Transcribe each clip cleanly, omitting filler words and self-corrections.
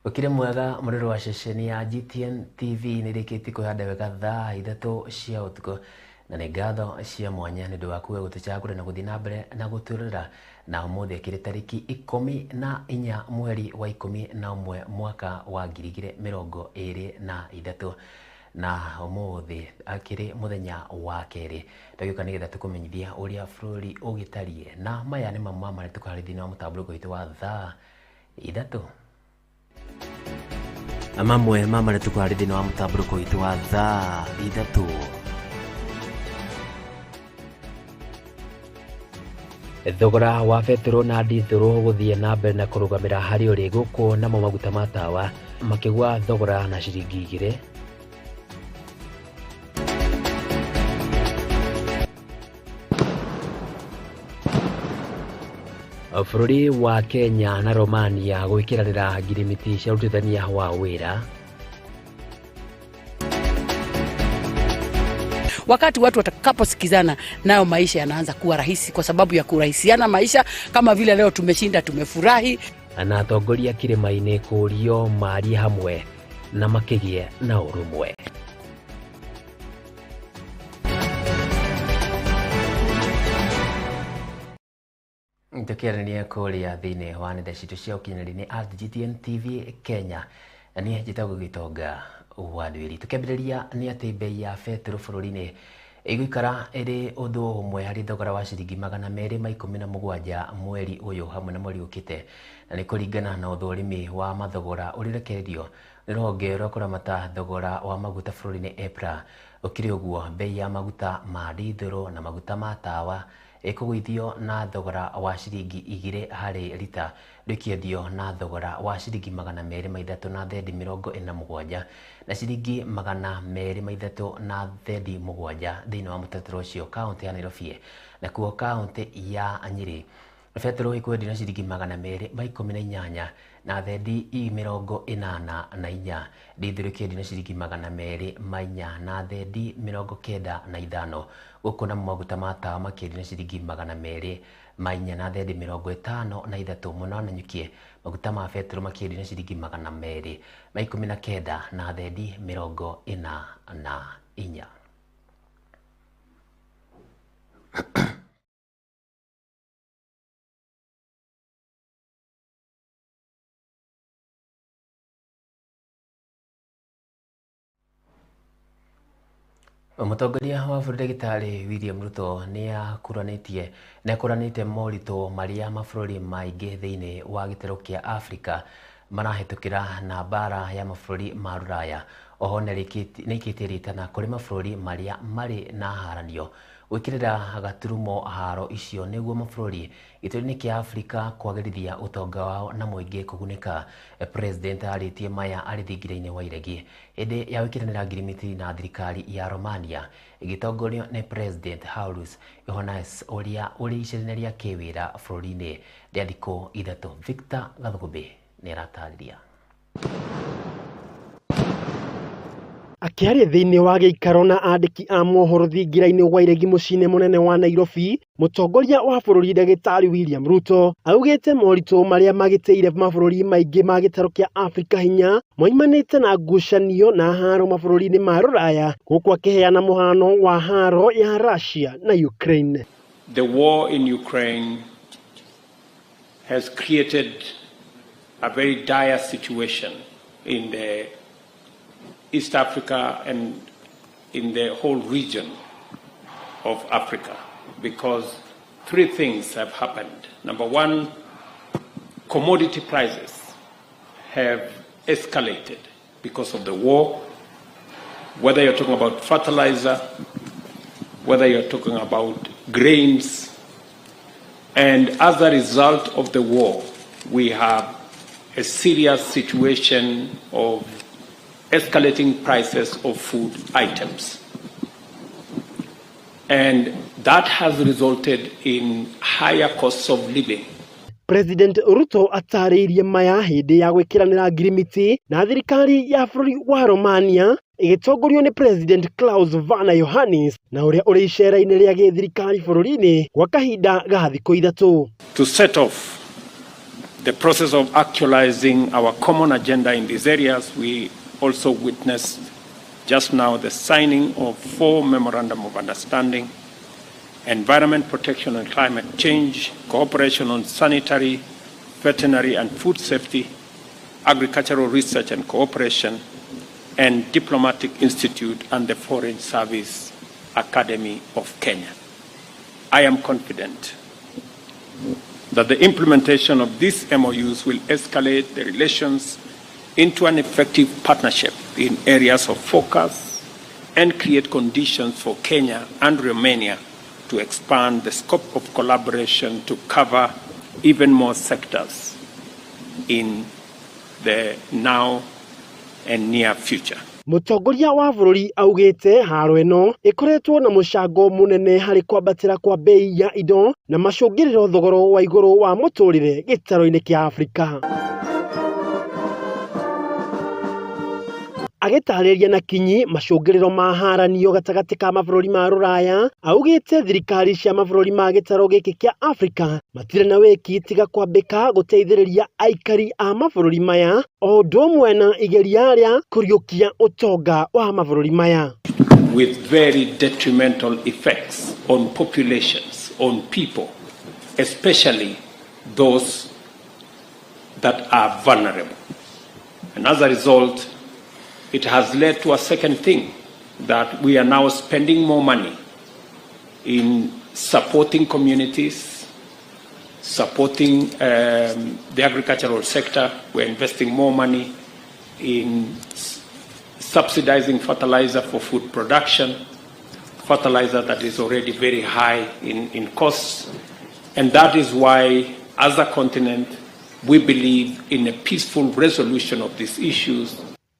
Ukire mwega muriro wa ceceni ya GTN TV nirikiti kuhanda wega thaa ithatu cia utuko na ni ngatho cia mwanya ni ndu waku gutuchagura na guthina mbere na guturira na umuthi kiri tariki 14 mweri wa 11 mwaka wa 2023 na umuthi akiri muthenya wa keri ndagiuka nigetha tukumenyithia uria bururi ugitarie na maya ni mamwe mari tukarithina mutamburuko witu wa thaa ithatu. Mamwe mama tukwari thini wa mutamburuko witu wa thaa ithatu. Thogora wa petro na dithuru guthie na mbere na kurugamira hari uri guku na maguta ma tawa makigwa thogora na ciringi 2. Bururi wa Kenya na Romania gwikiranira ngirimiti cia rutithania wa wira. Wakati watu watakaposikizana nayo maisha yanaanza kuwa rahisi kwa sababu ya kurahisiana maisha, kama vile leo tumeshinda tumefurahi. Na atongoria kirima-ini kurio mari hamwe na makigie na urumwe. Tukiarania kuria thini wa nenda citu cia ukinyaniria at GTN TV Kenya ni njitagwo Gitonga wa Nduiri. Tukambiriria ni ati bei ya petro bururi-ini iguikara iri undu umwe hari thogora wa ciringi 217 mweri uyu hamwe na mweri ukite, na ni kuringana na uthurimi wa mathogora urirekererio ni ruhonge rwa kuramata thogora wa maguta bururi-ini EPRA. Ukiri uguo bei ya maguta ma dithuru na maguta ma tawa ikugwithio na thogora wa ciringi 2 hari lita, rikiendio na thogora wa ciringi 237 na ciringi 237 thiini wa mutataro ucio kaunti ya Nairobi. Na kuo kaunti ya Nyeri petro ikwendio na ciringi 218 na thendi 84, dithuru ikwendio na ciringi 204 na thendi 95, guku na maguta ma tawa makendio na ciringi 204 na thendi 53 muno na nyukie maguta ma petro makendio na ciringi 219 na thendi 44. Mutongoria wa bururi Dagitari William Ruto ni akuranite moritu maria mabururi maingi thiini wa gitero kia Afrika marahitukira na bara ya mabururi ma Ruraya. Oho ni ikitiritana kuri mabururi maria mari na haranio gwikirira gaturumo haro icio niguo mabururi gitoro-ini kia Afrika kwagirithia utonga wao na muingi kugunika. President aritie maya ari thingira-ini wa iregi indi ya wikiranira ngirimiti na thirikari ya Romania igitongorio ni President Haulus Yohannes uria uri icerineria kiwira bururi-ini ria thiku ithatu. Victor Gathugube ni aratariria. Akiaria thiini wa giikaro na andiki a mohoro thingira-ini wa iregi mucii munene wa Nairobi, mutongoria wa bururi Dagitari William Ruto augite moritu maria magiteire mabururi maingi ma gitaro kia Afrika hinya moimanite na ngucanio na haro mabururi-ini ma Ruraya, guku akiheana muhano wa haro ya Russia na Ukraine. The war in Ukraine has created a very dire situation in the East Africa and in the whole region of Africa, because 3 things have happened. Number one, commodity prices have escalated because of the war, whether you're talking about fertilizer, whether you're talking about grains, and as a result of the war, we have a serious situation of escalating prices of food items. And that has resulted in higher costs of living. President Ruto atariirie maya hindi ya gwikiranira ngirimiti na thirikari ya bururi wa Romania igitongorio ni President Klaus Vana Yohannes na uria uri icera-ini ria githirikari bururi-ini gwa kahinda ga thiku ithatu. To set off the process of actualizing our common agenda in these areas, we also witnessed just now the signing of 4 memorandum of understanding: environment protection and climate change, cooperation on sanitary, veterinary and food safety, agricultural research and cooperation, and Diplomatic Institute and the Foreign Service Academy of Kenya. I am confident that the implementation of these MOUs will escalate the relations into an effective partnership in areas of focus and create conditions for Kenya and Romania to expand the scope of collaboration to cover even more sectors in the now and near future. Mutongoria wa bururi augite haro eno ikoretwo na mucango munene hari kwambatira kwa bei ya indo na macungiriro thogoro wa iguru wa muturire gitaro-ini kia Afrika. Agitariria na kinyi macungiriro ma haranio gatagati ka mabũrũri ma Rũraya, augite thirikari cia mabũrũri ma gitaro giki kia Afrika matire na wiki tiga kwambika guteithĩrĩria aikari a mabũrũri maya o ũndũ ũmwe na igeria rĩa kũriũkia ũtonga wa mabũrũri maya, with very detrimental effects on populations, on people, especially those that are vulnerable. And as a result, it has led to a second thing, that we are now spending more money in supporting communities, supporting the agricultural sector. We're investing more money in subsidizing fertilizer for food production, fertilizer that is already very high in costs. And that is why, as a continent, we believe in a peaceful resolution of these issues.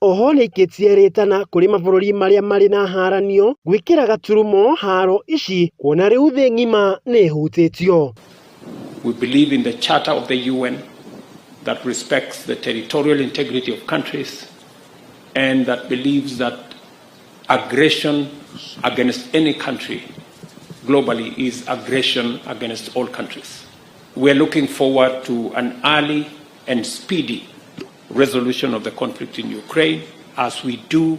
Oho ni ikitieretana kuri mabũrũri maria mari na haranio gwikira gaturumo haro ici kuona riu thi ngima ni hutitio. We believe in the Charter of the UN that respects the territorial integrity of countries and that believes that aggression against any country globally is aggression against all countries. We are looking forward to an early and speedy resolution of the conflict in Ukraine, as we do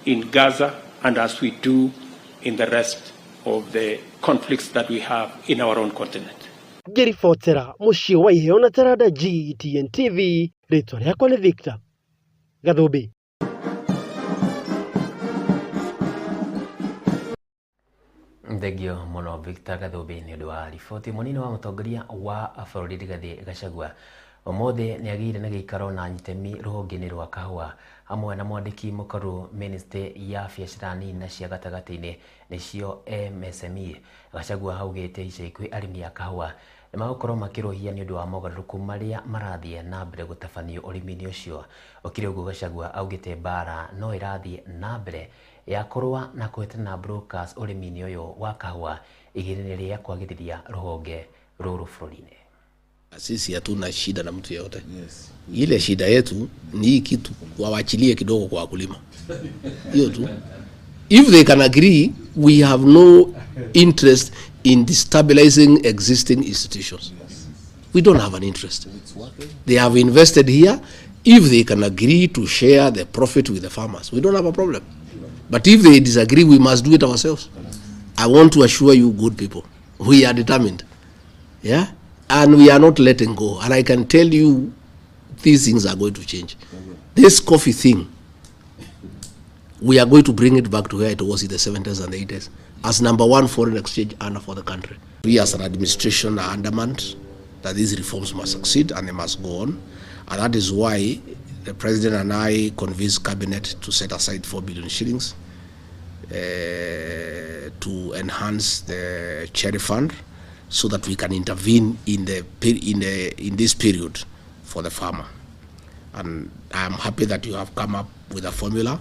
in Gaza and as we do in the rest of the conflicts that we have in our own continent. Ngiribotera muciĩ wa iheo na taranda GTN TV, rĩtwa rĩakwa nĩ Victor Gathũmbi. Thengio mũno Victor Gathũmbi nĩ ũndũ wa riboti. Mũnini wa mũtongoria wa bũrũri Rigathi Gachagua ũmũthĩ nĩ agĩire na gĩikaro na nyitemi rũhonge-inĩ rwa kahũa hamwe na mwandĩki mũkũrũ ministry ya biacara nini na cia gatagatĩ-inĩ nĩcio MSME. Gachagua augĩte ica ikuhĩ arĩmi a kahũa nĩ magũkorwo makĩrũhia nĩ ũndũ wa mogarũrũku marĩa marathiĩ na mbere gũtabanio ũrĩmi-inĩ ũcio. Ũkĩrĩ ũguo Gachagua augĩte mbara no ĩrathiĩ na mbere ya kũrũa na kũhĩtana brokers ũrĩmi-inĩ ũyũ wa kahũa ihinda-inĩ rĩa kwagĩrithia rũhonge rũrũ bũrũri-inĩ. Sisi hatuna shida na mtu yeyote. Yes. Ile shida yetu ni hii kitu wawachilie kidogo kwa wakulima. Hiyo tu. If they can agree, we have no interest in destabilizing existing institutions. We don't have an interest. They have invested here. If they can agree to share the profit with the farmers, we don't have a problem. But if they disagree, we must do it ourselves. I want to assure you, good people, we are determined. Yeah? And we are not letting go. And I can tell you, these things are going to change. This coffee thing, we are going to bring it back to where it was in the 70s and 80s as #1 foreign exchange earner for the country. We as an administration are adamant that these reforms must succeed and they must go on. And that is why the President and I convinced Cabinet to set aside 4 billion shillings to enhance the cherry fund, so that we can intervene in this period for the farmer. And I am happy that you have come up with a formula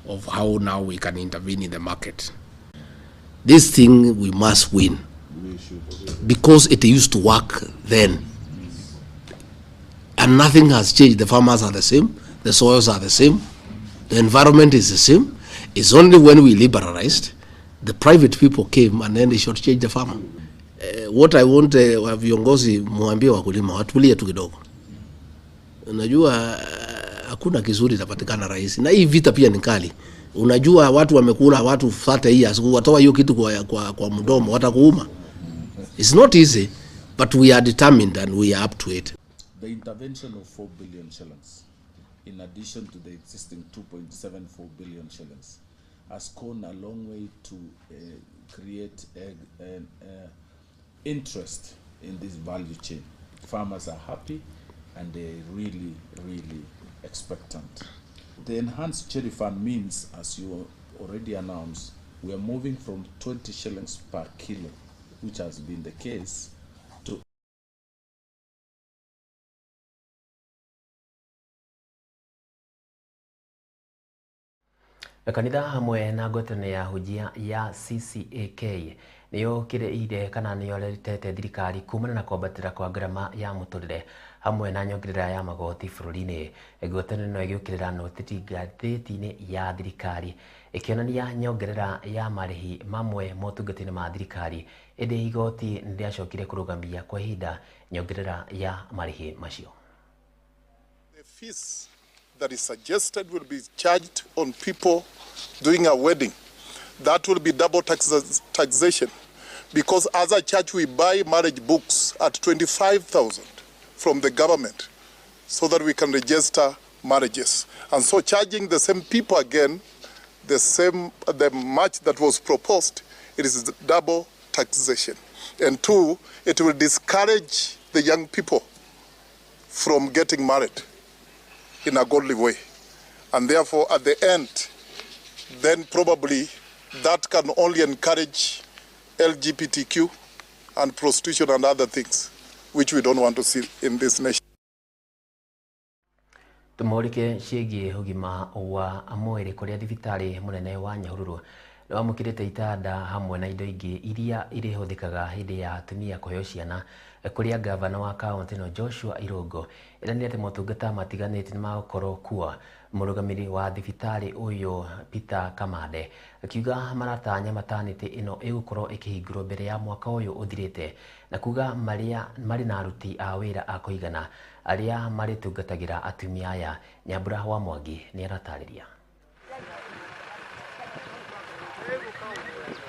of how now we can intervene in the market. This thing we must win, because it used to work then. And nothing has changed. The farmers are the same, the soils are the same, the environment is the same. It's only when we liberalized, the private people came and then they shortchanged the farmer. what I want viongozi muambie wakulima watulie tu kidogo. Unajua hakuna kizuri kitapatikana rahisi. Na hii vita pia ni kali. Unajua watu wamekula watu 30 years watoa hiyo kitu kwa mdomo watakuuma. It's not easy, but we are determined and we are up to it. The intervention of 4 billion shillings, in addition to the existing 2.74 billion shillings, has gone a long way to create an interest in this value chain. Farmers are happy and they're really, really expectant. The enhanced cherry fund means, as you already announced, we are moving from 20 shillings per kilo, which has been the case, to kanitha hamwe na ngwatanĩro ya hujia ya CCAK niyo kire kana niyo retete thirikari kumana na kwambatĩra kwa ngarama ya mũtũrĩre hamwe na nyongerera ya magoti bũrũri-inĩ. Ngwatanĩro ĩno ĩgĩũkĩrĩra noteti ngathĩti-inĩ ya thirikari ĩkĩonania nyongerera ya marĩhi mamwe motungata-inĩ ma thirikari, ĩndĩ igoti nĩrĩacokire kũrũgamia kwa ihinda nyongerera ya marĩhi macio. The fees that is suggested will be charged on people doing a wedding. That will be double taxation, because as a church we buy marriage books at 25,000 from the government so that we can register marriages. And so charging the same people again, the much that was proposed, it is double taxation. And two, it will discourage the young people from getting married in a godly way. And therefore, at the end, then probably that can only encourage LGBTQ and prostitution and other things, which we don't want to see in this nation. Tumorike ciĩgiĩ ũgima wa mwĩrĩ kũrĩa thibitarĩ mũnene wa Nyahururu nĩwamũkĩrĩte itanda hamwe na indo ingĩ iria irĩhũthĩkaga hĩndĩ ya atumia kũheo ciana, kũrĩa gavana wa kaunti ĩno Joshua Irungu eranĩre atĩ motungata matiganĩte nĩmagũkorwo kuo. Mũrũgamĩrĩri wa thibitarĩ ũyũ Peter Kamande akiuga maratanya matanĩtĩ ĩno ĩgũkorwo ĩkĩhingũrwo mbere ya mwaka ũyũ ũthirĩte, na kuga marĩ na aruti a wĩra a kũigana arĩa marĩtungatagĩra atumia aya. Nyambura wa Mwangi nĩaratarĩria.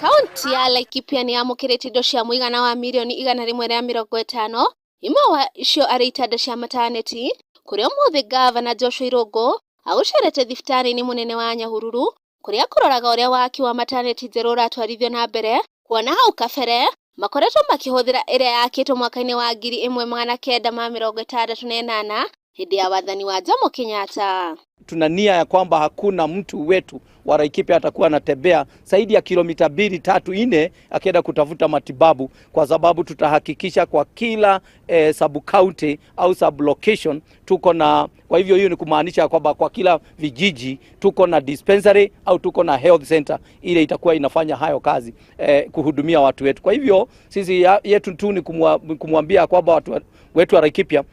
Kaunti ya Laikipia nĩ yamũkĩrĩte indo cia mũigana wa mirioni 150, imwe wa icio arĩ itanda cia mataneti, kũrĩa ũmũthĩ gavana Joshua Irungu agũcerete thibitarĩ-inĩ mũnene wa Nyahururu kũrĩa kũroraga ũrĩa waki wa mataneti njerũ ũratwarithio na mbere, kuona hau kabere makoretwo makĩhũthĩra ĩrĩa yakĩtwo mwaka-inĩ wa 1968 hĩndĩ ya wathani wa Jomo Kenyatta. Tuna nia ya kwamba hakuna mtu wetu wa Laikipia atakuwa anatembea zaidi ya kilomita 2, 3, 4 akienda kutafuta matibabu, kwa sababu tutahakikisha kwa kila sub county au sub location tuko na. Kwa hivyo hiyo ni kumaanisha kwamba kwa kila vijiji tuko na dispensary au tuko na health center ile itakuwa inafanya hayo kazi kuhudumia watu wetu. Kwa hivyo sisi yetu tu ni kumwambia kwamba watu wetu wa Laikipia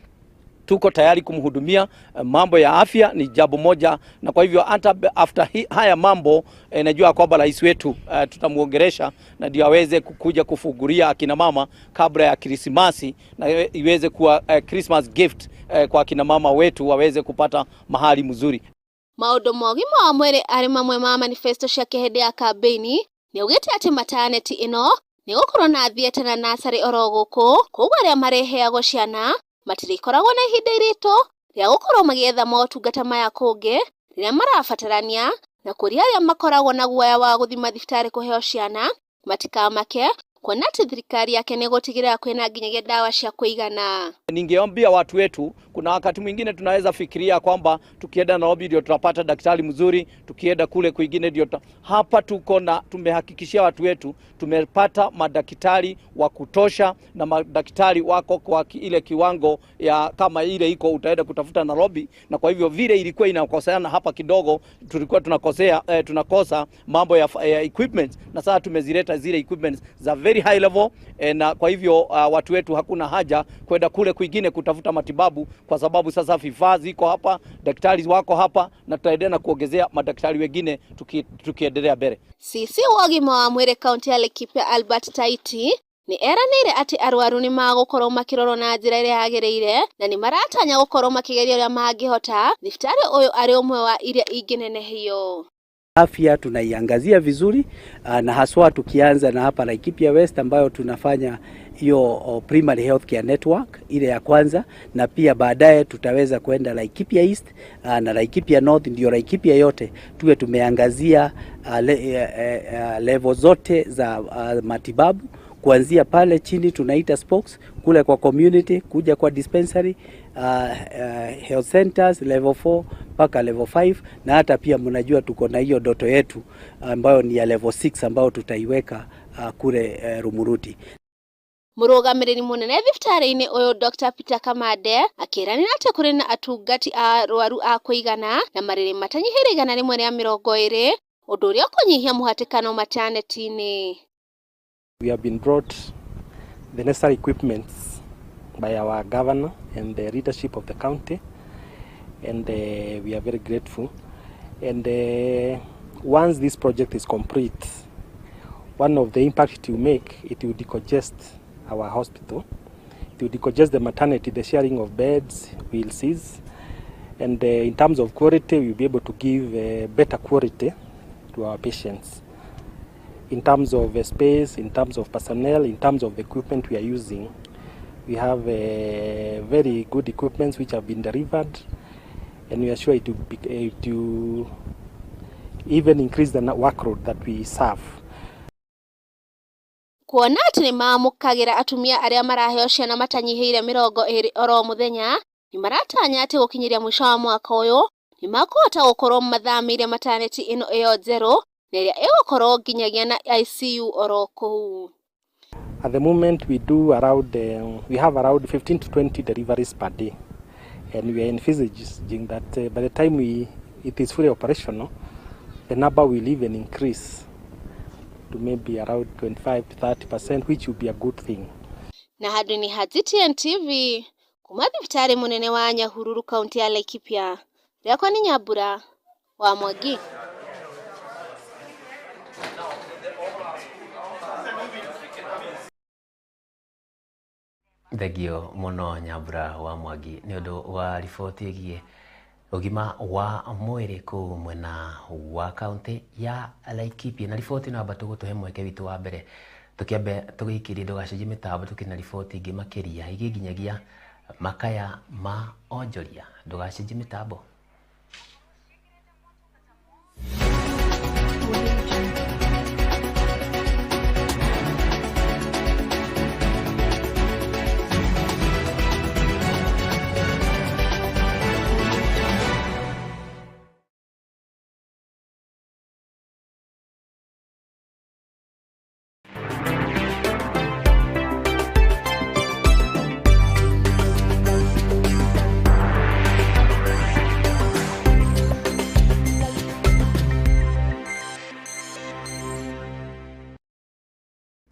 tuko tayari kumhudumia. Mambo ya afya ni jambo moja, na kwa hivyo hata after haya mambo najua kwamba rais wetu tutamuongeresha na ndio aweze kuja kufungulia akina mama kabla ya Krismasi, na iweze kuwa Christmas gift kwa akina mama wetu waweze kupata mahali mzuri. Maũndũ mogima wa mwĩrĩ arĩ mamwe ma manifesto cia hĩndĩ ya kampeni nĩaugĩte atĩ mataneti ĩno nĩgũkorwo na thieta na nasarĩ oro gũkũ, koguo arĩa mareheagwo ciana matirĩkoragwo na ihinda iritũ rĩa gũkorwo magĩetha motungata maya kũngĩ rĩrĩa marabatarania, na kũrĩa arĩa makoragwo na guoya wa gũthiĩ mathibitarĩ kũheo ciana matikamake, kuona atĩ thirikari yake nĩ gũtigĩrĩra kwĩna nginyagia dawa cia kũigana. Ningeambia watu wetu, kuna wakati mwingine tunaweza fikiria kwamba tukienda Nairobi ndio tutapata daktari mzuri, tukienda kule kwingine ndio hapa tuko na tumehakikishia watu wetu tumepata madaktari wa kutosha, na madaktari wako kwa ile kiwango ya kama ile iko utaenda kutafuta Nairobi. Na kwa hivyo vile ilikuwa inakoseana hapa kidogo, tulikuwa tunakosa mambo ya equipment, na sasa tumezileta zile equipments za very high level, na kwa hivyo watu wetu hakuna haja kwenda kule kwingine kutafuta matibabu, kwa sababu sasa vifaa ziko hapa, daktari wako hapa, na tutaendelea kuongezea madaktari wengine tukiendelea mbele. Sisi wa ũgima wa mwĩrĩ kaunti ya Laikipia Albert Taiti ni eranire ati arwaru ni magukorwo makirorwo na njira iria yagiriire na ni maratanya gukorwo makigeria uria mangihota thibitarĩ uyu ari umwe wa iria inginenehio. Afya tunaiangazia vizuri na haswa tukianza na hapa Laikipia West ambayo tunafanya hiyo primary healthcare network ile ya kwanza, na pia baadaye tutaweza kwenda Laikipia East na Laikipia North, ndio Laikipia yote tuwe tumeangazia level zote za matibabu, kuanzia pale chini tunaita spokes, kule kwa community, kuja kwa dispensary, health centers level 4 mpaka level 5, na hata pia mnajua tuko na hiyo doto yetu ambayo ni ya level 6 ambayo tutaiweka kule Rumuruti. Murugamiriri munene thibitarĩ-inĩ uyu Dr. Peter Kamande akiranira ati kuri na atungati arwaru a kuigana na marĩrĩ matanyihĩire 120 ũndũ ũrĩa ũkũnyihia mũhatĩkano maternity-inĩ. We have been brought the necessary equipments by our governor and the leadership of the county, and we are very grateful. And once this project is complete, one of the impact it will make, it will decongest our hospital. It will decongest the maternity. The sharing of beds will cease, and in terms of quality, we will be able to give better quality to our patients. In terms of space, in terms of personnel, in terms of the equipment we are using, we have very good equipments which have been delivered, and we are sure it will even increase the workload that we serve. Kuona ati ni maamũkagĩra atumia arĩa maraheo ciana matanyihĩire 20 oro mũthenya, ni maratanya ati gũkinyĩria mũico wa mwaka ũyũ ni makũhota gũkorwo mathamĩire maternity ĩno ĩyo njerũ na ĩrĩa ĩgũkorwo nginyagia na ICU oro kũu. At the moment we do around we have around 15 to 20 deliveries per day, and we are envisaging that by the time it is fully operational, the number will even increase to maybe around 25 to 30%, which will be a good thing. Na hadu ni Gitonga TV kuma thibitarĩ munene wa Nyahururu kaunti ya Laikipia. Rĩakwa ni Nyambura wa Mwangi. Thegio muno Nyambura wa Mwangi ni undu wa riboti ĩgiĩ ũgima wa mwĩrĩ kũu mwena wa kaunti ya Laikipia. Na riboti no amba tũgũtũhe mweke witũ wa mbere tũkĩambe tũgĩikĩrie ndũgacenjie mĩtambo tũkĩna riboti ingĩ makĩria ĩgiĩ nginyagia makaya ma onjoria. Ndũgacenjie mĩtambo.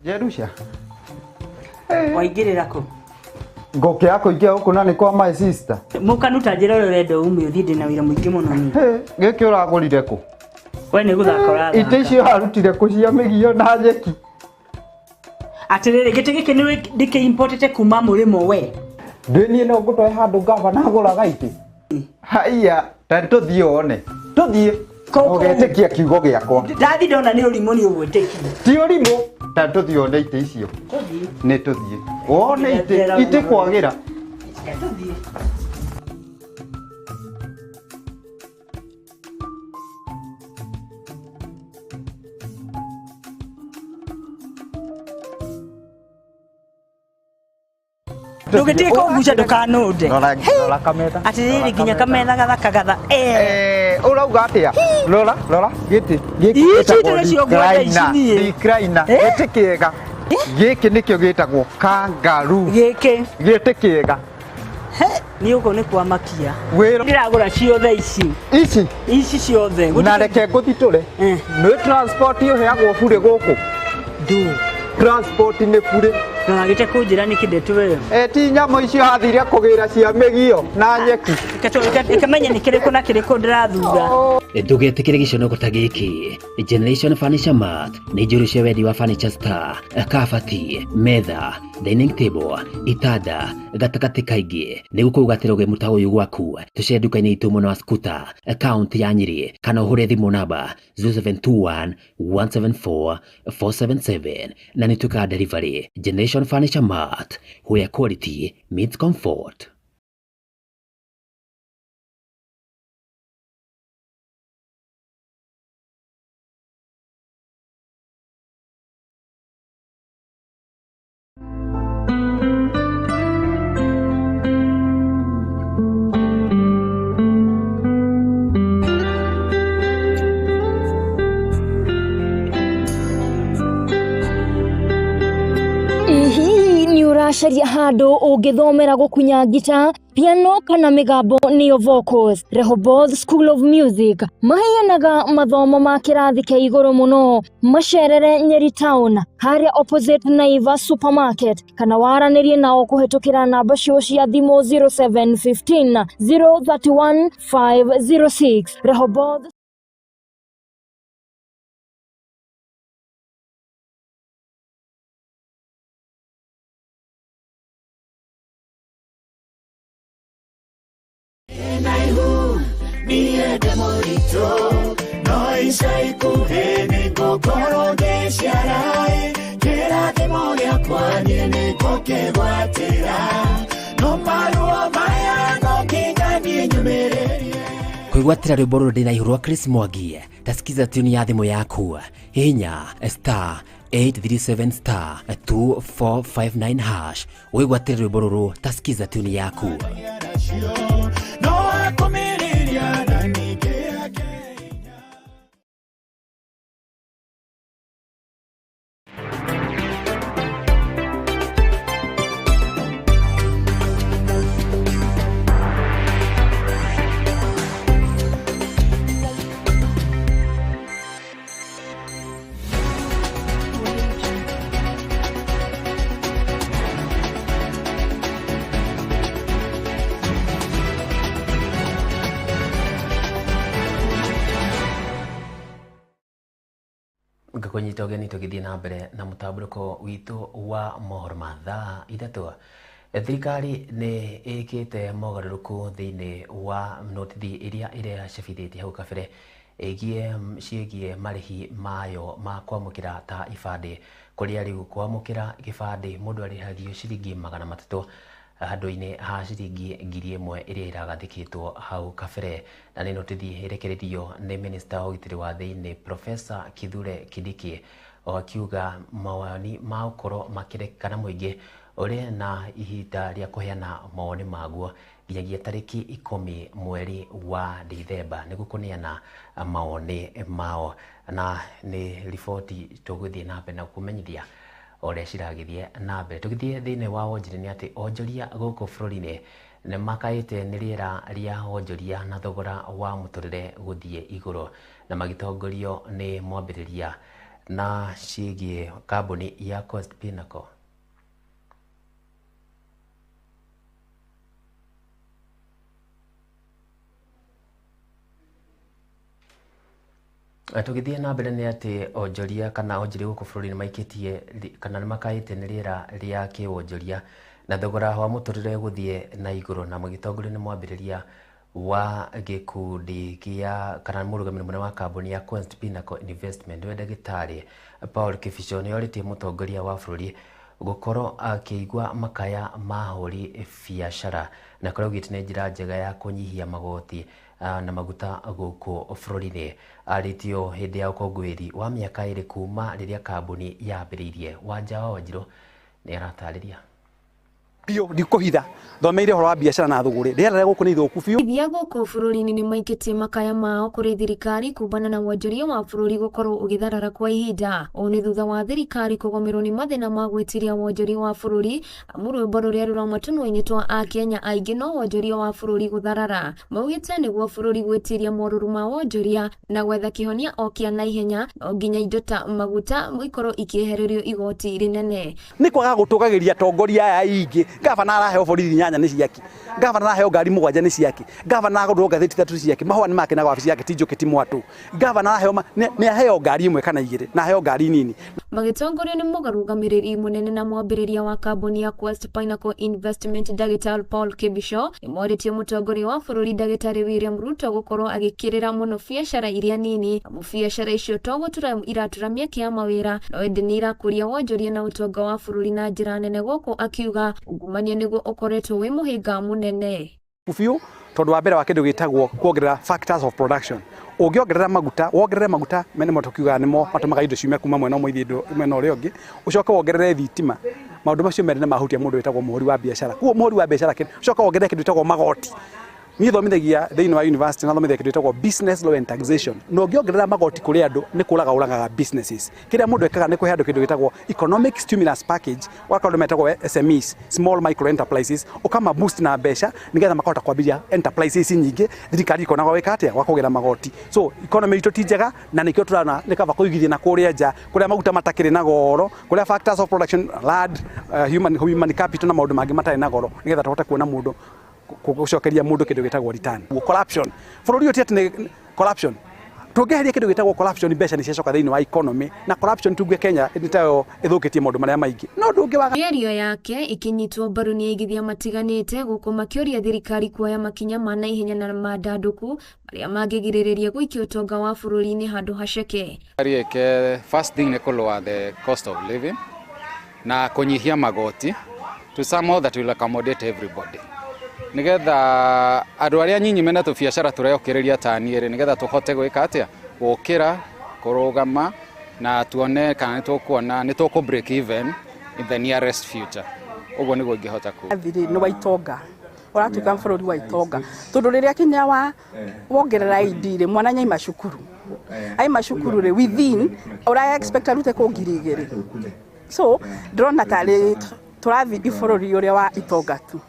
Jerusha. Waingĩrĩra kũ? Ngoke yako ikia huko nani kwa my sister. Mũkanuta njĩra ũrĩa ũrenda ume ũthiĩ ndĩ na wĩra mũingĩ mũno ni. Gĩkĩ ũragũrire kũ? We nĩ gũthaka ũrathaka. Ite icio harutire kũ cia mĩgio na njeki. Atĩrĩrĩ gĩtĩ gĩkĩ nĩ ndĩkĩ importete kuma mũrĩmo we. Ndĩniĩ no ngũtwaye handũ ngava na gũraga itĩ. Haiya, tani tũthiĩ one. Tũthiĩ. Ũgetĩkia kiugo gĩakwa. Ndathi ndona nĩ ũrimũ nĩ ũgwĩtĩkia. Ti ũrimũ. Tani tũthiĩ one itĩ icio. Nĩ tũthiĩ. One itĩ kwagĩra. Tũthiĩ. Ndũgĩtige kũguca ndũkanũnde. Rora kamera. Atĩrĩrĩ nginya kamera gathaka gatha. Ũrauga atĩa? Rora gĩtĩ. Gĩkĩ gĩtĩ kĩega. Gĩkĩ nĩkĩo gĩtagwo kangaroo. Gĩkĩ kĩega. Nĩ ũguo nĩ kwamakia. Ndĩragũra ciothe ici. Ici ciothe. Na reke ngũthitũre. Nĩ transport ũheagwo bure gũkũ. Transport nĩ bure. Na gĩte kũnjĩra nĩ kĩndetu wewe. Ti nyamũ icio hathire kũgĩra cia mĩgio na nyeki. Ikamenya nĩ kĩrĩkũ na kĩrĩkũ ndĩrathura. Ndugetikire giconoko ta giki. Generation Furniture Mart ni njuru cia wendi wa furniture star, kabati, metha, dining table, itanda, gatakati kaingi ni gukugatira ge muta uyu gwaku. Tucie nduka-ini itu muno wa Skuta, account ya Nyeri, kana uhure thimu namba 0721 174 477 na ni tuka delivery. Generation Furniture Mart, where quality meets comfort. Sharia hado ugithomera gukunya gita, piano kana migambo niyo vocals. Rehoboth School of Music maheyanaga mathomo ma kirathi kia iguru muno. Macerere Nyeri Town haria opposite Naivas Supermarket, kana waranirie nao kuhetukira namba cio cia thimu 0715 031 506. Rehoboth Kwigwatira rwimbo ruru ndina ihurwa Chris Mwangi. Tasikiza tuni ya thimu yaku. Hinya star 837 star 2459 hash. Wigwatira rwimbo ruru, tasikiza tuni yaku. Ngakonyita ugeni tugithie na mbere na mutamburuko witu wa mohoro ma thaa ithatu. Thirikari ni ikite mogaruruku thiini wa notithi iria iracabithitie hau kabere ciĩgiĩ marĩhi mayo ma kwamũkĩra ta ibandĩ, kũrĩa rĩu kwamũkĩra gĩbandĩ mũndũ arĩhagio ciringi 300 handũ-inĩ ha ciringi 1000 ĩrĩa ĩragathĩkĩtwo hau kabere. Na nĩ notithi ĩrekereirio nĩ minista wa ũgitĩri wa thĩinĩ Profesa Kithure Kindiki, akiuga mawoni ma gũkorwo makĩrekana mũingĩ ũrĩ na ihinda rĩa kũheana mawoni maguo nginyagia tarĩki 10 mweri wa Dithemba nĩguo kũneana mawoni mao. Na nĩ riboti tũgũthiĩ na mbere na kũmenyithia ũrĩa ciragĩthiĩ na mbere. Tũgĩthiĩ thĩinĩ wa wonjoria nĩ atĩ onjoria gũkũ bũrũri-inĩ nĩ makaĩte nĩ rĩera rĩa wonjoria na thogora wa mũtũrĩre gũthiĩ igũrũ, na magĩtongorio nĩ mwambĩrĩria na ciĩgiĩ kambuni ya Coast Pinnacle. Tũgĩthiĩ na mbere nĩ atĩ onjoria kana onjoria gũkũ bũrũri-inĩ maikĩtie kana nĩ makaĩte nĩ rĩera rĩa kĩwonjoria na thogora wa mũtũrĩre gũthiĩ na igũrũ, na magĩtongorio nĩ mwambĩrĩria wa gĩkundi gĩa kana mũrũgamĩrĩri mũnene wa kambuni ya Coast Pinnacle Investment we Ndagĩtarĩ Paul Kĩbico nĩ orĩtie mũtongoria wa bũrũri gũkorwo akĩigua makaya ma ahũri biacara na kũrĩa augĩte nĩ njĩra njega ya kũnyihia magoti na maguta gũkũ bũrũri-inĩ. Arĩtio hĩndĩ ya ũkũngũĩri wa mĩaka 2 kuma rĩrĩa kambuni yambĩrĩirie. Wanja wa Wanjirũ nĩ aratarĩria. Bio ndikuhitha thomeire horo wa biacara na thuguri rĩera rĩa gũkũ nĩ ithũku biũ. Bia gũkũ bũrũri-inĩ nĩ maikĩtie makaya mao kũrĩ thirikari kumbana na wonjoria wa bũrũri gũkorwo ũgĩtharara kwa ihinda. O nĩ thutha wa thirikari kũgũmĩrwo nĩ mathĩna ma gwĩtiria wonjoria wa bũrũri, amu rwĩmbo rũrĩa rũrauma tũnua-inĩ twa Akenya aingĩ no wonjoria wa bũrũri gũtharara. Maugĩte nĩguo bũrũri gwĩtiria morũrũ ma wonjoria na gwetha kĩhonia o kĩa naihenya no nginya indo ta maguta ikorwo ikĩehererio igoti rĩnene. Nĩ kwaga gũtũgagĩria atongoria aya aingĩ Gavana araheo borithi 8 nĩ ciake. Gavana araheo ngari 7 nĩ ciake. Gavana agũrwo ngathĩti 3 ciake. Mahũa nĩ make na wabici yake tinjũkĩ ti mwatũ. Gavana araheo nĩ aheo ngari 1 kana 2 na aheo ngari nini. Magitongorio nĩ mũgarũgamĩrĩri mũnene na mwambĩrĩria wa kambuni ya Quest Pinnacle Investment Dagĩtarĩ Paul Kibisho nĩmorĩtie mũtongoria wa bũrũri Dagĩtarĩ William Ruto gũkorwo agĩkĩrĩra mũno biacara iria nini. Biacara icio to gũtura iratura mĩeke ya mawĩra no ĩndĩ nĩ irakũria wonjoria na ũtonga wa bũrũri na njĩra nene gũkũ akiuga ungumania nĩguo ũkoretwo wĩ mũhĩnga mũnene. Biũ tondũ wa mbere wa kĩndũ gĩtagwo kuongerera factors of production. Ũngĩongerera maguta, wongerere maguta mene matukiuga nĩmo matũmaga indo ciume kuma mwena ũmwe ithiĩ mwena ũrĩa ũngĩ. Ũcoke wongerere thitima. Maũndũ macio merĩ nĩ mahutia mũndũ wĩtagwo mũhũri wa biacara. Kuo mũhũri wa biacara ũcoke wongerere kĩndũ gĩtagwo magoti. Niĩ thomithagia thĩinĩ wa university na thomithagia kĩndũ gĩtagwo business law and taxation. No ũngĩongerera magoti kũrĩ andũ nĩ kũragaga businesses. Kĩrĩa mũndũ ekaga nĩ kũhe andũ kĩndũ gĩtagwo economic stimulus package, wakaũndũ metagwo SMEs, small micro enterprises, ũkama boost na mbeca nĩgetha makahota kwambĩrĩria enterprises nyingĩ, thirikari ikonaga gwĩka atĩa wa kũgera magoti. So economy itũ ti njega na nĩkĩo tũrana nĩ kaba kũigithia na kũrĩa nja, kũrĩa maguta matakĩrĩ na goro, kũrĩa factors of production, land, human capital na maũndũ mangĩ matarĩ na goro nĩgetha tũhote kuona mũndũ gũcokeria mũndũ kĩndũ gĩtagwo return. Corruption. Bũrũri ũti atĩ nĩ corruption. Tũngĩeheria kĩndũ gĩtagwo corruption, mbeca nĩ ciacoka thĩinĩ wa economy na corruption tuge Kenya nĩtayo ĩthũkĩtie maũndũ marĩa maingĩ. No ndũngĩ waga. Mĩario yake ikinyitwo mbaru nĩ aigithia matiganĩte gũkũ makĩũria thirikari kuoya makinya ma naihenya na mandandũku marĩa mangĩgirĩrĩria gũikia ũtonga wa bũrũri-inĩ handũ haceke. First thing nĩ kũlower the cost of living na kũnyihia magoti to somehow that will accommodate everybody. Nigetha andũ arĩa nyinyi mena tũbiacara tũreokereria ta niĩ nigetha tũhote gwĩka atĩa gũkĩra kũrũgama na tuone kana nĩ tũkũ break even in the nearest future. Ũguo nĩguo ingĩhota kuuga. Nĩ wa itonga ũratuĩka bũrũri wa itonga tondũ rĩrĩa kinya wongerera ID mwana nyaima cukuru aima cukuru within ũrĩa expect arute kũ 2,000. So ndĩrona tarĩ tũrathi bũrũri ũrĩa wa itonga tu.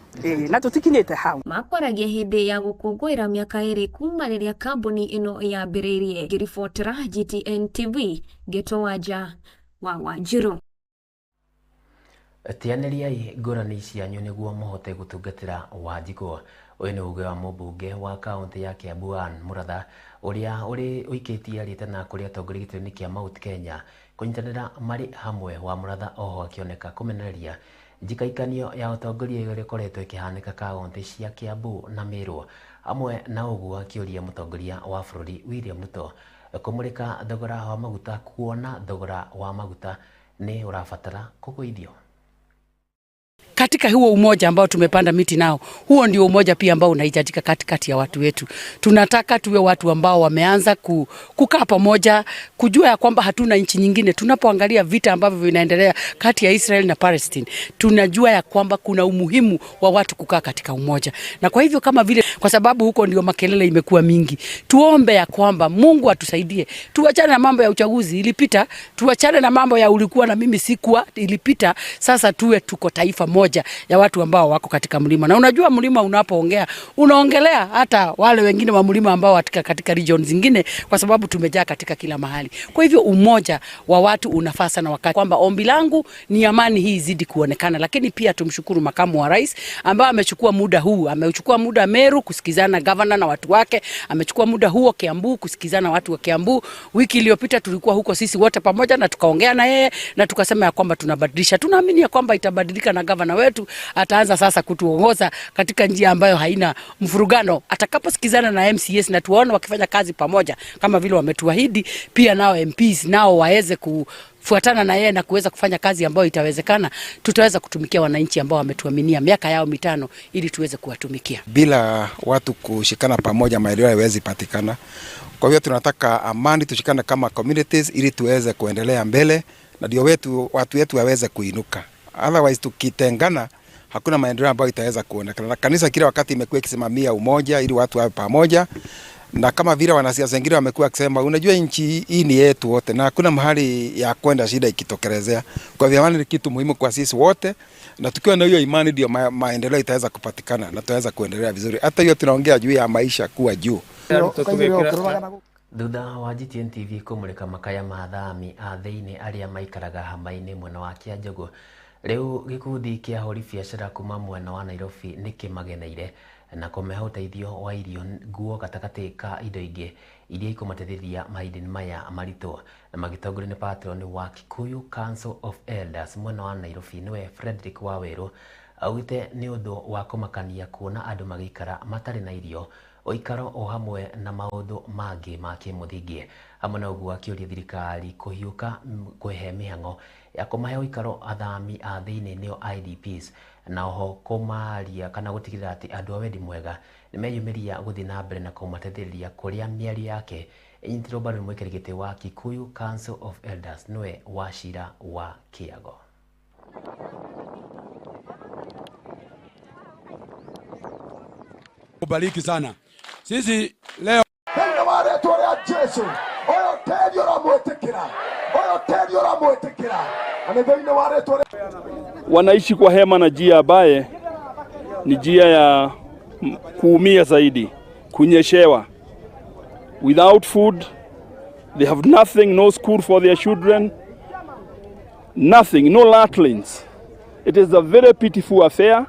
Na tutikinyĩte hau. Makwaragia hĩndĩ ya gũkũngũĩra mĩaka 2 kuma rĩrĩa kambuni ĩno yambĩrĩirie. Ngĩribotera GTN TV Gitonga wa Wanjiru. Tianĩriai ngũrani cianyu nĩguo mũhote gũtungatĩra Wanjikũ. Ũyũ nĩ uge wa mũmbunge wa kaunti ya Kiambu Muratha ũrĩa ũikĩtie rĩtana kũrĩa atongoria gĩtĩ-inĩ kĩa Mount Kenya kũnyitanĩra marĩ hamwe wa Muratha oho akĩoneka kũmenereria njikaikanio ya ũtongoria ĩrĩa ĩkoretwo ĩkĩhanĩka kaunti cia Kiambu na Meru, hamwe na ũguo akĩũria mũtongoria wa bũrũri William Ruto kũmũrĩka thogora wa maguta, kuona thogora wa maguta nĩ ũrabatara kũgũithio. Katika huo umoja ambao tumepanda miti nao, huo ndio umoja pia ambao unahitajika katikati ya watu wetu. Tunataka tuwe watu ambao wameanza kukaa pamoja, kujua ya kwamba hatuna nchi nyingine. Tunapoangalia vita ambavyo vinaendelea kati ya Israel na Palestine, tunajua ya kwamba kuna umuhimu wa watu kukaa katika umoja. Na kwa hivyo kama vile, kwa sababu huko ndio makelele imekuwa mingi, tuombe ya kwamba Mungu atusaidie. Tuachane na mambo ya uchaguzi ilipita, tuachane na mambo ya ulikuwa na mimi sikuwa ilipita. Sasa tuwe tuko taifa moja ya watu ambao wako katika mlima. Na unajua mlima unapoongea, unaongelea hata wale wengine wa mlima ambao katika regions zingine, kwa sababu tumejaa katika kila mahali. Kwa hivyo umoja wa watu unafaa sana, wakati kwamba ombi langu ni amani hii izidi kuonekana. Lakini pia tumshukuru makamu wa rais ambao amechukua muda huu, amechukua muda Meru kusikizana governor na watu wake, amechukua muda huo Kiambu kusikizana watu wa Kiambu. Wiki iliyopita tulikuwa huko sisi wote pamoja na tukaongea na yeye na tukasema ya kwamba tunabadilisha. Tunaamini ya kwamba itabadilika na governor wetu ataanza sasa kutuongoza katika njia ambayo haina mfurugano atakaposikizana na MCS na tuone wakifanya kazi pamoja kama vile wametuahidi. Pia nao MPs nao waweze kufuatana na yeye na kuweza kufanya kazi ambayo itawezekana. Tutaweza kutumikia wananchi ambao wametuaminia miaka yao 5 ili tuweze kuwatumikia. Bila watu kushikana pamoja maendeleo hayawezi patikana. Kwa hiyo tunataka amani, tushikane kama communities ili tuweze kuendelea mbele na ndio watu wetu waweze kuinuka. Otherwise tukitengana hakuna maendeleo ambayo itaweza kuonekana. Na kanisa kila wakati imekuwa ikisimamia umoja ili watu wawe pamoja, na kama vile wanasiasa wengine wamekuwa kusema unajua nchi hii ni yetu wote na hakuna mahali ya kwenda shida ikitokelezea. Kwa hivyo amani ni kitu muhimu kwa sisi wote, na tukiwa na hiyo imani ndio maendeleo itaweza kupatikana na tutaweza kuendelea vizuri. Hata hiyo tunaongea juu ya maisha kuwa juu. Thutha wa GTN TV kũmũrĩka makaya ma thami a thĩinĩ arĩa maikaraga hama-inĩ mwena wa Kĩanjũgũ Riu gikundi kia ahũri biacara kuma mwena wa Nairobi nĩ kĩmageneire na kũmeha ũteithio wa irio, nguo gatagatĩ ka indo ingĩ iria ikũmateithĩrĩria mahinda-inĩ maya maritũ. Na magĩtongorio nĩ patron wa Kikuyu Council of Elders mwena wa Nairobi nĩwe Frederick Waweru, augĩte nĩ ũndũ wa kũmakania kuona andũ magĩikara matarĩ na irio, ũikaro o hamwe na maũndũ mangĩ ma kĩmũthingi. Hamwe na ũguo akĩũria thirikari kũhiũka kũhe mĩhang'o ya kũmahe ũikaro athami a thĩinĩ nĩo IDPs, na oho kũmaria kana gũtigĩrĩra atĩ andũ a wendi mwega nĩ meyumĩria gũthiĩ na mbere na kũmateithĩrĩria kũrĩa mĩario yake ĩnyitirwo mbaru nĩ mũikarĩri gĩtĩ wa Kikuyu Council of Elders nĩwe Wachira wa Kĩago. Kubariki sana. Sisi leo wanaishi kwa hema na njia ambaye ni njia ya kuumia zaidi, kunyeshewa. Without food, they have nothing, no school for their children, nothing, no latrines. It is a very pitiful affair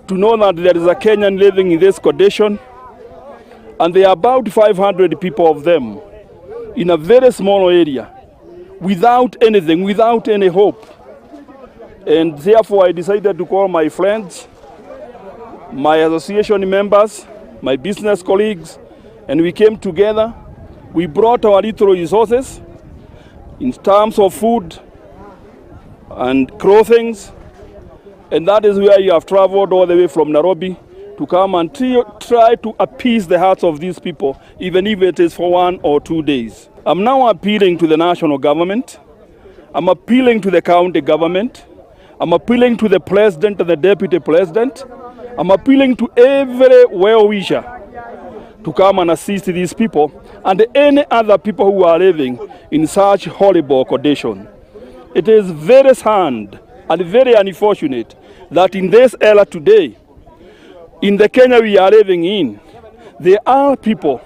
to know that there is a Kenyan living in this condition, and there are about 500 people of them in a very small area, without anything, without any hope. And therefore I decided to call my friends, my association members, my business colleagues, and we came together. We brought our little resources in terms of food and clothing, and that is where you have traveled all the way from Nairobi to come and try to appease the hearts of these people, even if it is for 1 or 2 days. I'm now appealing to the national government. I'm appealing to the county government. I'm appealing to the president and the deputy president. I'm appealing to every well-wisher to come and assist these people and any other people who are living in such horrible condition. It is very sad and very unfortunate that in this era today, in the Kenya we are living in, there are people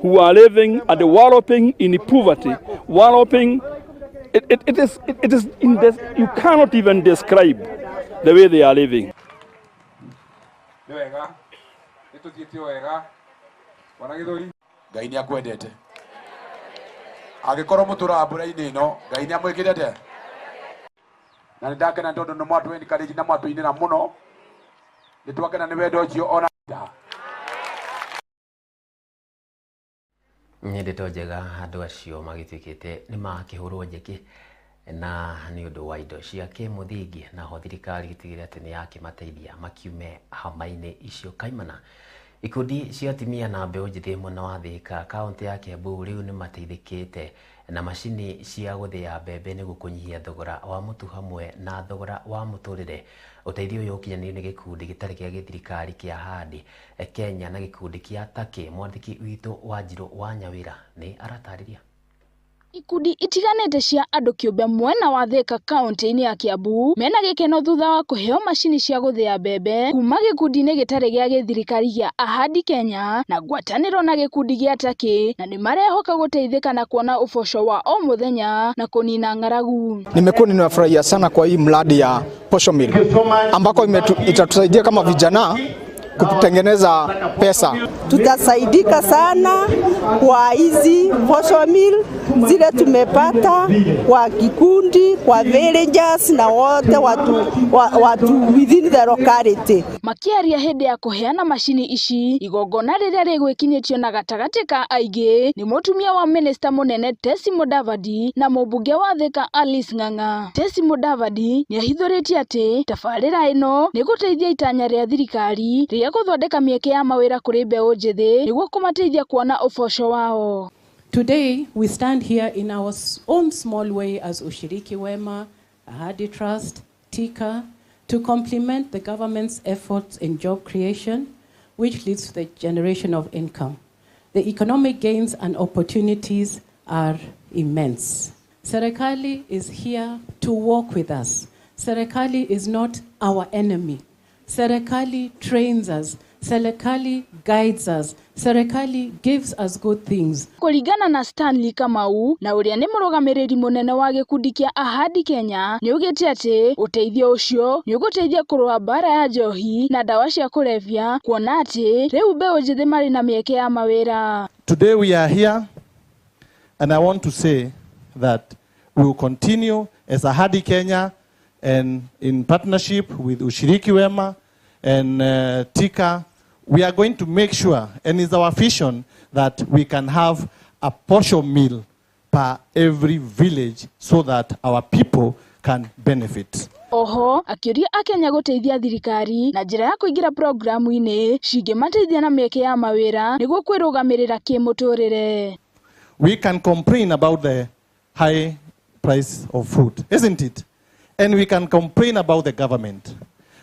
who are living and wallowing in poverty, wallowing. It is in this, you cannot even describe the way they are living. Ngai nĩ akwendete. Agĩkorwo mũtũra mbura-inĩ ĩno, Ngai nĩ amwĩkĩrĩte. Na nĩ ndakena tondũ nĩ mwatũ-encourage na mwatũ-inĩra mũno. Nĩ twakena nĩ wendo ũcio ona nda. Nĩ ndeto njega andũ acio magĩtuĩkĩte nĩ makĩhũrwo njeki na nĩ ũndũ wa indo cia kĩmũthingi, na ho thirikari gĩtigĩrĩre atĩ nĩ yakĩmateithia makiume hama-inĩ icio kaimana. Ikundi cia atumia na mbeũ njĩthĩ mwena wa Thika kaunti ya Kiambu rĩu nĩ mateithĩkĩte na macini cia gũthĩa mbembe nĩguo kũnyihia thogora wa mũtu hamwe na thogora wa mũtũrĩre. Ũteithio ũyũ ũkinyanĩrio nĩ gĩkundi gĩtarĩ kĩa gĩthirikari kĩa Handi Kenya na gĩkundi kĩa Takĩ. Mwandĩki witũ Wanjirũ wa Nyawĩra nĩ aratarĩria. Ikundi itiganĩte cia andũ kĩũmbe mwena wa Thika kaunti-inĩ ya Kiambu mena gĩkeno thutha wa kũheo macini cia gũthĩa mbembe kuma gĩkundi-inĩ gĩtarĩ gĩa gĩthirikari gĩa Ahadi Kenya na ngwatanĩro na gĩkundi gĩa Takĩ, na nĩ marehoka gũteithĩka na kuona uboco wa o mũthenya na kũnina ng'aragu. Nimekuwa ninafurahia sana kwa hii mradi ya posho mill ambako itatusaidia kama vijana kutengeneza pesa. Tutasaidika sana kwa hizi posho mill zile tumepata kwa kikundi, kwa villagers na wote watu within the locality. Makiaria hĩndĩ ya kũheana macini ici, igongona rĩrĩa rĩgwĩkinyĩtio na gatagatĩ ka aingĩ nĩ mũtumia wa minista mũnene Tesi Mudavadi na mũmbunge wa Thika Alice Ng'ang'a. Tesi Mudavadi nĩ ahithũrĩtie atĩ tabarĩra ĩno nĩ gũteithia itanya rĩa thirikari rĩa gũthondeka mĩeke ya mawĩra kũrĩ mbeũ njĩthĩ nĩguo kũmateithia kuona uboco wao. Today, we stand here in our own small way as Ushiriki Wema, Ahadi Trust, Tika, to complement the government's efforts in job creation, which leads to the generation of income. The economic gains and opportunities are immense. Serikali is here to work with us. Serikali is not our enemy. Serikali trains us. Serikali guides us. Serikali gives us good things. Kuringana na Stanley Kamau na uria ni murugamiriri munene wa gikundi kia Ahadi Kenya ni ugite ati uteithio ucio ni uguteithia kurua bara ya njohi na dawa cia kulevya kuona ati riu mbeu njithi mari na mieke ya mawira. Today we are here and I want to say that we will continue as Ahadi Kenya and in partnership with Ushiriki Wema and Tika. We are going to make sure, and it's our vision, that we can have a portion meal per every village so that our people can benefit. Oho, akiuria Akenya guteithia thirikari na njira ya kuingira programu-ini cingimateithia na mieke ya mawira niguo kwirugamirira kimuturire. We can complain about the high price of food, isn't it? And we can complain about the government.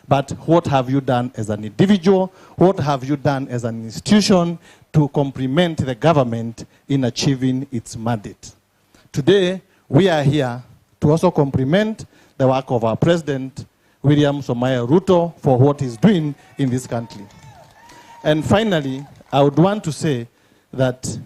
But what have you done as an individual? What have you done as an institution to complement the government in achieving its mandate? Today, we are here to also compliment the work of our President, William Samoei Ruto, for what he's doing in this country. And finally, I would want to say that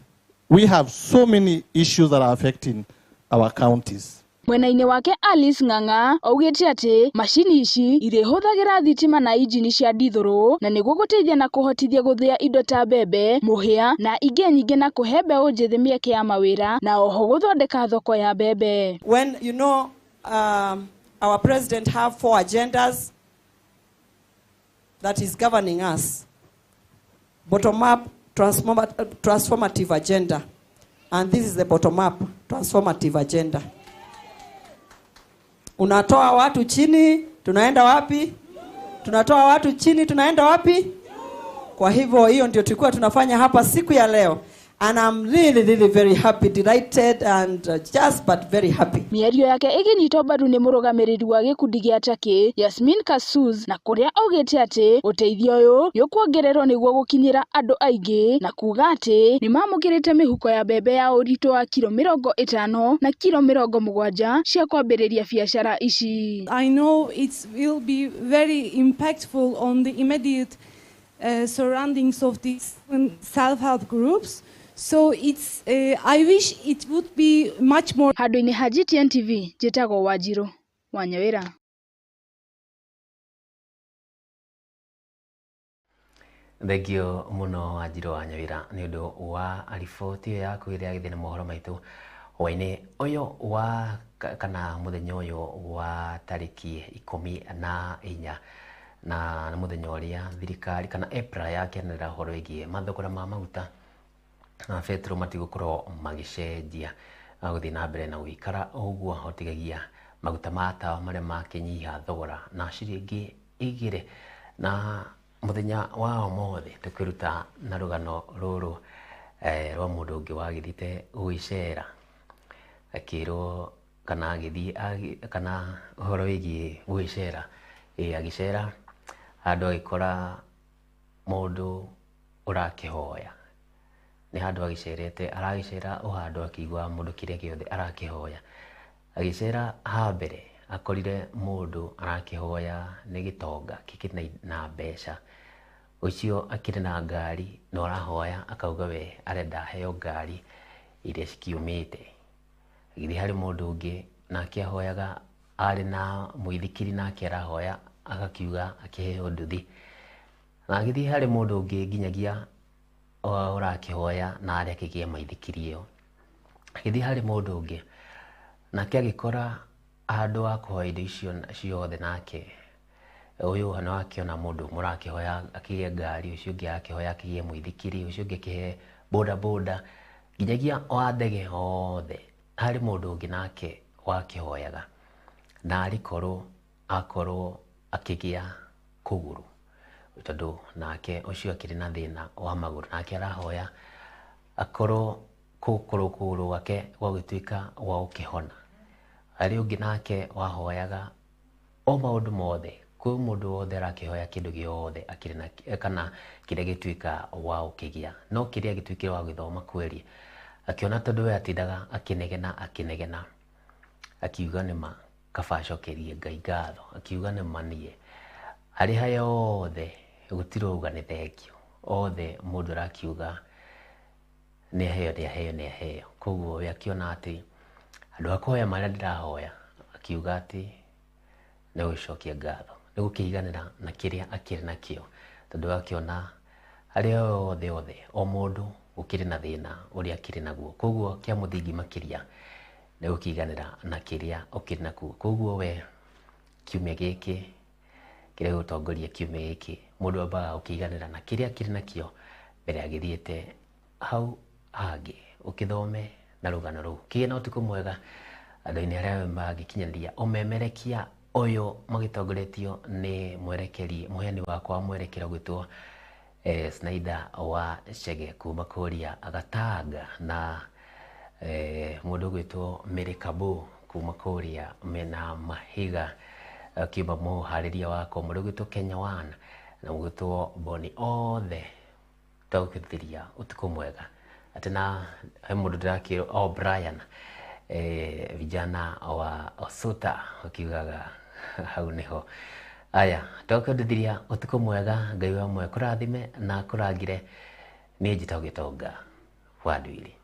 we have so many issues that are affecting our counties. Mwena-ini wake Alice Ng'ang'a augite ati mashini ici irihuthagira thitima na injini cia dithuru na niguo guteithia na kuhotithia guthia indo ta mbembe, muhia na ingi nyingi na kuhe mbeu njithi mieke ya mawira na oho guthondeka thoko ya mbembe. When you know our president have 4 agendas that is governing us. Bottom up transformative agenda, and this is the bottom up transformative agenda. Unatoa watu chini, tunaenda wapi? Tunatoa watu chini, tunaenda wapi? Kwa hivyo hiyo ndio tulikuwa tunafanya hapa siku ya leo. And I'm really very happy, delighted and just but very happy. Mĩario yake iginyitwo mbaru ni murugamiriri wa gikundi gia Turkey, Yasmin Kasuz, na kuria augite ati uteithio uyu ni ukuongererwo niguo gukinyira andu aingi na kuga ati ni mamukirite mihuko ya mbembe ya uritu wa kilo 50 na kilo 70 cia kwambiriria biashara ici. I know it will be very impactful on the immediate surroundings of these self-help groups. So it's I wish it would be much more. Handu-ini ha GTN TV njitagwo Wanjiru Wanyawira. Thengio muno Wanjiru Wanyawira ni undu wa riboti iyo yaku iria githi na mohoro maitu hwaini uyu wa kana muthenya uyu wa tariki 14 na muthenya uria thirikari kana EPRA yakenera horo igie mathogora ma maguta na petro matigukorwo magicenjia guthii na mbere na guikara uguo hotigagia maguta mata maria makinyiha thogora na ciringi 2 na muthenya wa mothe tukwiruta na rugano ruru rwa mundu ungi wagithite gwicera akiro kana agithi kana horo wigi gwicera agicera handu agikora mundu urakihoya ni handu agicerete aragicera o handu akigwa mundu kiria giothe arakihoya agicera ha mbere akorire mundu arakihoya ni Gitonga kikina na mbeca ucio akire na ngari no arahoya akauga we arenda heo ngari iria cikiumite githi hari mundu ungi na akihoyaga ari na muithikiri na akirahoya agakiuga akiheo nduthi na githi hari mundu ungi nginyagia urakihoya na ari akigia maithikiri iyo githi hari mundu ungi na akiagikora andu akuhoya indo icio ciothe nake uyu hana akiona mundu murakihoya akigia ngari ucio ungi akihoya akigia muithikiri ucio ungi akihe boda boda nginyagia wa ndege othe hari mundu ungi nake wakihoyaga na akorwo akigia kuguru tondu nake ucio akiri na thina wa maguru nake arahoya akorwo kuguru gwake gwagituika wa ukihona ari ungi nake wahoyaga o maundu mothe kwi mundu wothe arakihoya kindu giothe akiri na kana kiria gituika wa ukigia no kiria gituike wa githoma kweri akiona tondu we atindaga akinegena akiuga nima kabacokerie Ngai ngatho akiuga nima nie ari hayothe gutiroga nĩ thengio othe mũndũ arakiuga nĩ aheo koguo we akiona atĩ andũ akoya marĩa ndĩrahoya akiuga atĩ nĩ gũcokia ngatho nĩ gũkĩiganĩra na kĩrĩa akĩrĩ nakĩo tondũ akiona arĩa othe o mũndũ gũkĩrĩ na thĩna ũrĩa akĩrĩ naguo koguo kĩa mũthingi makĩria nĩ gũkĩiganĩra na kĩrĩa ũkĩrĩ nakuo koguo we kiumia gĩkĩ kĩrĩa gũtongoria kiumia gĩkĩ mũndũ ambaga gũkĩiganĩra na kĩrĩa akĩrĩ nakĩo mbere agĩthiĩte hau hangĩ ũkĩthome na rũgano rũu kĩgĩe na ũtukũ mwega andũ-inĩ arĩa magĩkinyanĩria ũmemerekia ũyũ magĩtongoretio nĩ mwerekeri mũheani wakwa wa mwerekera gwĩtwo Snyder wa Chege kuma Kuria Gatanga na mũndũ gwĩtwo Merikabu kuma Kuria mena Mahiga kiuma mũharĩria wako mũndũ gwĩtwo Kenya One na gwĩtwo Boni othe tũgũkĩthĩria ũtukũ mwega atĩ na he mũndũ ndĩrakĩrwo Brian vijana wa Osuta wakiugaga hau niho aya tũgũkĩthĩria ũtukũ mwega Ngai wa mwe kũrathime na kũrangire nĩ njĩtagwo Gitonga wa Nduiri.